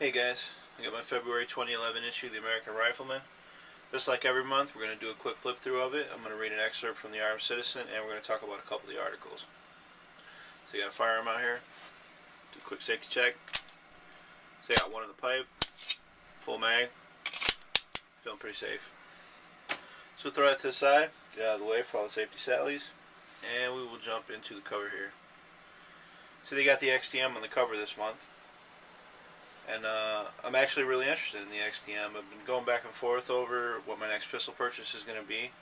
Hey guys, I got my February 2011 issue of the American Rifleman. Just like every month, we're going to do a quick flip through of it. I'm going to read an excerpt from the Armed Citizen, and we're going to talk about a couple of the articles. So you got a firearm out here. Do a quick safety check. So you got one in the pipe, full mag. Feeling pretty safe. So we'll throw that to the side, get out of the way for all the safety sallies, and we will jump into the cover here. So they got the XTM on the cover this month. And I'm actually really interested in the XTM. I've been going back and forth over what my next pistol purchase is going to be.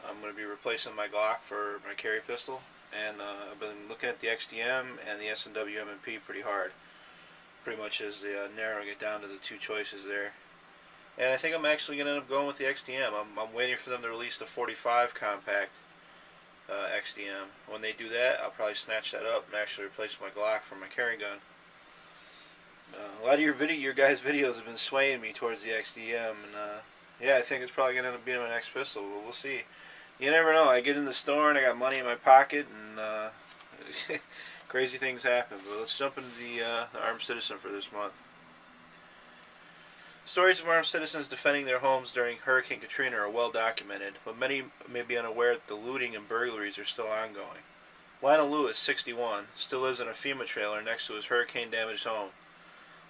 I'm going to be replacing my Glock for my carry pistol. And I've been looking at the XTM and the S&W M&P pretty hard. Pretty much is narrowing it down to the two choices there. And I think I'm actually going to end up going with the XTM. I'm waiting for them to release the 45 compact XTM. When they do that, I'll probably snatch that up and actually replace my Glock for my carry gun. A lot of your guys' videos have been swaying me towards the XDM, and yeah, I think it's probably going to end up being my next pistol, but we'll see. You never know. I get in the store and I got money in my pocket, and crazy things happen. But let's jump into the Armed Citizen for this month. Stories of armed citizens defending their homes during Hurricane Katrina are well documented, but many may be unaware that the looting and burglaries are still ongoing. Lionel Lewis, 61, still lives in a FEMA trailer next to his hurricane-damaged home.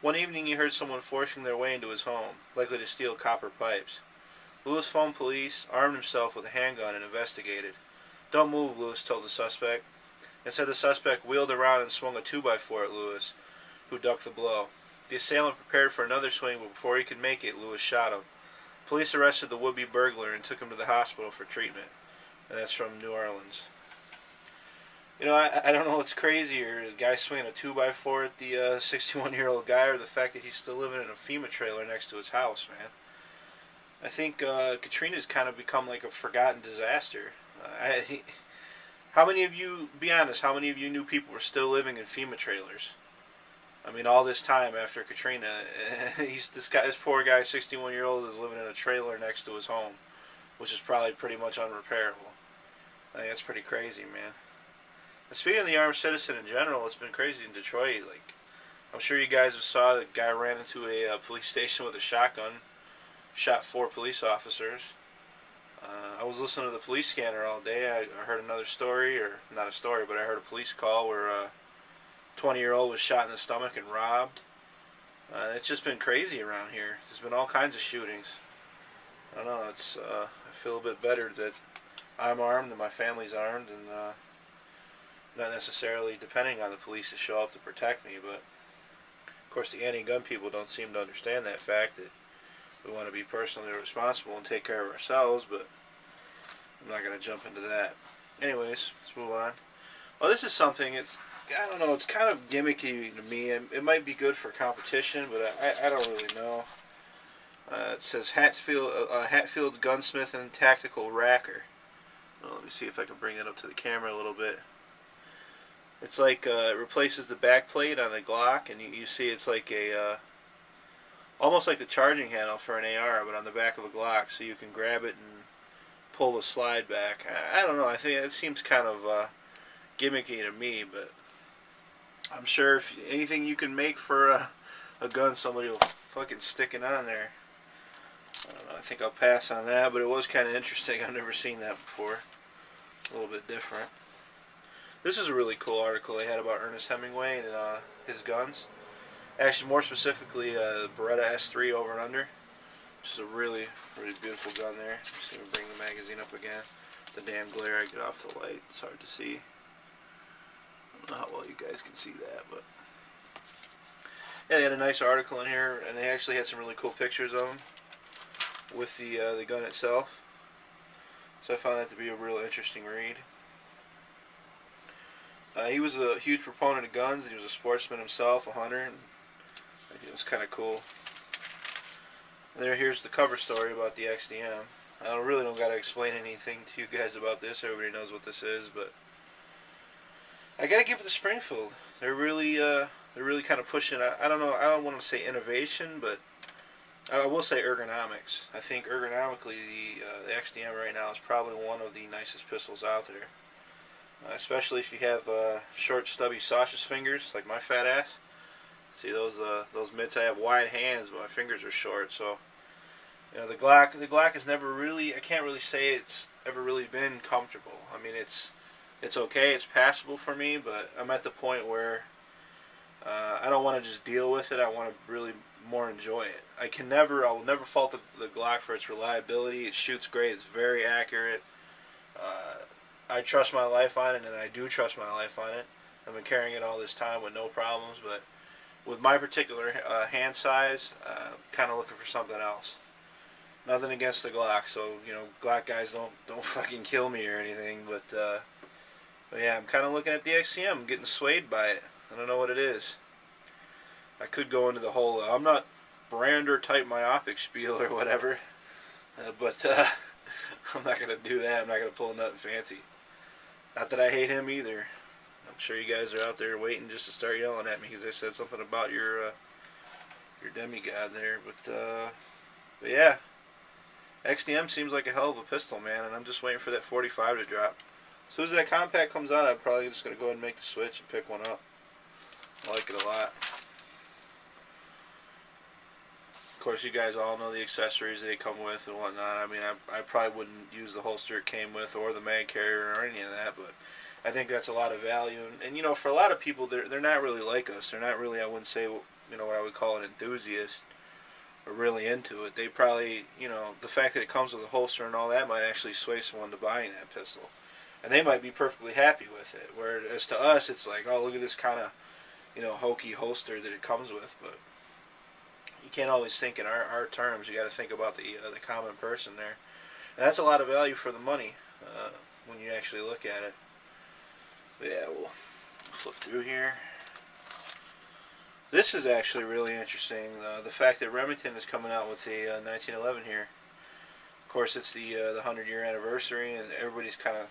One evening he heard someone forcing their way into his home, likely to steal copper pipes. Lewis phoned police, armed himself with a handgun, and investigated. "Don't move," Lewis told the suspect. Instead, the suspect wheeled around and swung a 2x4 at Lewis, who ducked the blow. The assailant prepared for another swing, but before he could make it, Lewis shot him. Police arrested the would-be burglar and took him to the hospital for treatment. And that's from New Orleans. You know, I don't know what's crazier, the guy swinging a 2x4 at the 61-year-old guy, or the fact that he's still living in a FEMA trailer next to his house, man. I think Katrina's kind of become like a forgotten disaster. How many of you, be honest, how many of you knew people were still living in FEMA trailers? I mean, all this time after Katrina, this poor guy, 61-year-old, is living in a trailer next to his home, which is probably pretty much unrepairable. I think that's pretty crazy, man. And speaking of the armed citizen in general, it's been crazy in Detroit. Like, I'm sure you guys have saw the guy ran into a police station with a shotgun, shot 4 police officers. I was listening to the police scanner all day. I heard another story, or not a story, but I heard a police call where a 20-year-old was shot in the stomach and robbed. It's just been crazy around here. There's been all kinds of shootings. I don't know. I feel a bit better that I'm armed and my family's armed, and not necessarily depending on the police to show up to protect me, but of course the anti-gun people don't seem to understand that fact, that we want to be personally responsible and take care of ourselves, but I'm not going to jump into that. Anyways, let's move on. Well, this is something, I don't know, it's kind of gimmicky to me. It might be good for competition, but I don't really know. It says Hatfield's Gunsmith and Tactical Racker. Well, let me see if I can bring that up to the camera a little bit. It's like it replaces the back plate on a Glock, and you see it's like almost like the charging handle for an AR, but on the back of a Glock, so you can grab it and pull the slide back. I don't know. I think it seems kind of gimmicky to me, but I'm sure if anything you can make for a gun, somebody will fucking stick it on there. I don't know. I think I'll pass on that, but it was kind of interesting. I've never seen that before. A little bit different. This is a really cool article they had about Ernest Hemingway and his guns. Actually, more specifically, the Beretta S3 over and under, which is a really, really beautiful gun there. Just let me bring the magazine up again. The damn glare I get off the light, it's hard to see. I don't know how well you guys can see that, but yeah, they had a nice article in here, and they actually had some really cool pictures of them with the gun itself. So I found that to be a real interesting read. He was a huge proponent of guns. He was a sportsman himself, a hunter, and it was kind of cool. And here's the cover story about the XDM. I really don't got to explain anything to you guys about this. Everybody knows what this is, but I got to give it to Springfield. They're really kind of pushing. I don't know. I don't want to say innovation, but I will say ergonomics. I think ergonomically, the XDM right now is probably one of the nicest pistols out there. Especially if you have short, stubby, sausage fingers like my fat ass. See those mitts? I have wide hands, but my fingers are short. So you know the Glock is never really. I can't really say it's ever really been comfortable. I mean it's okay. It's passable for me, but I'm at the point where I don't want to just deal with it. I want to really more enjoy it. I will never fault the Glock for its reliability. It shoots great. It's very accurate. Uh, I trust my life on it, and I do trust my life on it. I've been carrying it all this time with no problems, but with my particular hand size, kind of looking for something else. Nothing against the Glock, so you know, Glock guys don't fucking kill me or anything, but yeah, I'm kind of looking at the XCM. I'm getting swayed by it. I don't know what it is. I could go into the whole I'm not Brander type myopic spiel or whatever, but I'm not gonna do that. I'm not gonna pull nothing fancy. Not that I hate him either. I'm sure you guys are out there waiting just to start yelling at me because I said something about your demigod there. But yeah, XDM seems like a hell of a pistol, man, and I'm just waiting for that 45 to drop. As soon as that compact comes out, I'm probably just gonna go ahead and make the switch and pick one up. I like it a lot. Of course, you guys all know the accessories they come with and whatnot. I mean, I probably wouldn't use the holster it came with or the mag carrier or any of that, but I think that's a lot of value. And you know, for a lot of people, they're not really like us. They're not really, I wouldn't say, you know, what I would call an enthusiast or really into it. They probably, you know, the fact that it comes with a holster and all that might actually sway someone to buying that pistol. And they might be perfectly happy with it. Whereas to us, it's like, oh, look at this kind of, you know, hokey holster that it comes with, but you can't always think in our terms. You got to think about the common person there, and that's a lot of value for the money when you actually look at it. But yeah, we'll flip through here. This is actually really interesting. The fact that Remington is coming out with a 1911 here. Of course, it's the 100-year anniversary, and everybody's kind of,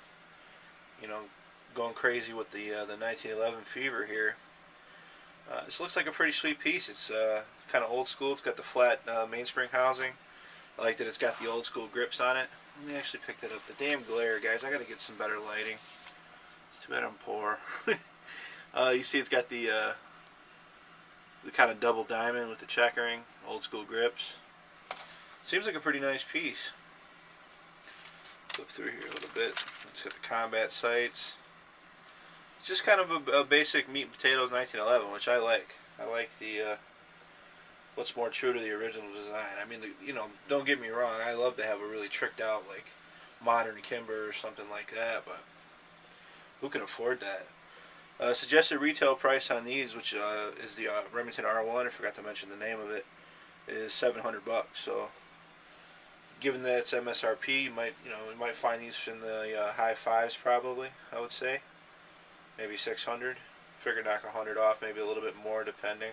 you know, going crazy with the 1911 fever here. This looks like a pretty sweet piece. It's kind of old school. It's got the flat mainspring housing. I like that it's got the old school grips on it. Let me actually pick that up. The damn glare, guys. I got to get some better lighting. It's too bad I'm poor. You see it's got the kind of double diamond with the checkering, old school grips. Seems like a pretty nice piece. Flip through here a little bit. It's got the combat sights. It's just kind of a basic meat and potatoes 1911, which I like. I like the what's more true to the original design. I mean, you know, don't get me wrong. I love to have a really tricked out like modern Kimber or something like that, but who can afford that? Suggested retail price on these, which is the Remington R1. I forgot to mention the name of it. Is $700. So, given that it's MSRP, you might find these in the high fives probably. I would say. Maybe 600. Figure knock 100 off, maybe a little bit more depending.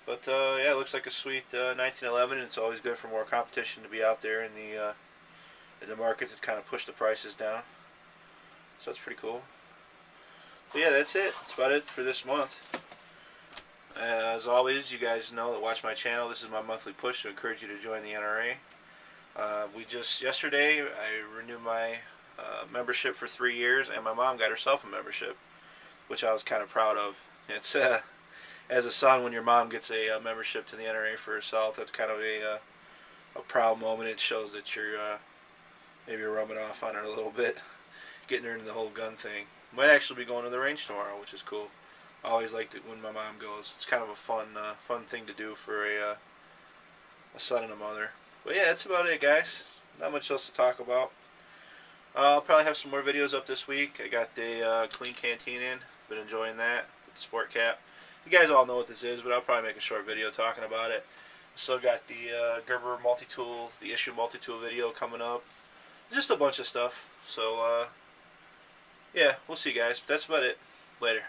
But yeah, it looks like a sweet 1911, and it's always good for more competition to be out there in the market to kind of push the prices down. So that's pretty cool. But yeah, that's it. That's about it for this month. As always, you guys know that watch my channel. This is my monthly push to encourage you to join the NRA. Yesterday, I renewed my membership for 3 years, and my mom got herself a membership, which I was kind of proud of. It's as a son, when your mom gets a membership to the NRA for herself, that's kind of a proud moment. It shows that you're maybe rubbing off on her a little bit, getting her into the whole gun thing. Might actually be going to the range tomorrow, which is cool. I always liked it when my mom goes. It's kind of a fun thing to do for a son and a mother. But yeah, that's about it, guys. Not much else to talk about. I'll probably have some more videos up this week. I got the clean canteen in. Been enjoying that with the sport cap. You guys all know what this is, but I'll probably make a short video talking about it. Still got the Gerber multi-tool, the issue multi-tool video coming up. Just a bunch of stuff. So yeah, we'll see, guys. That's about it. Later.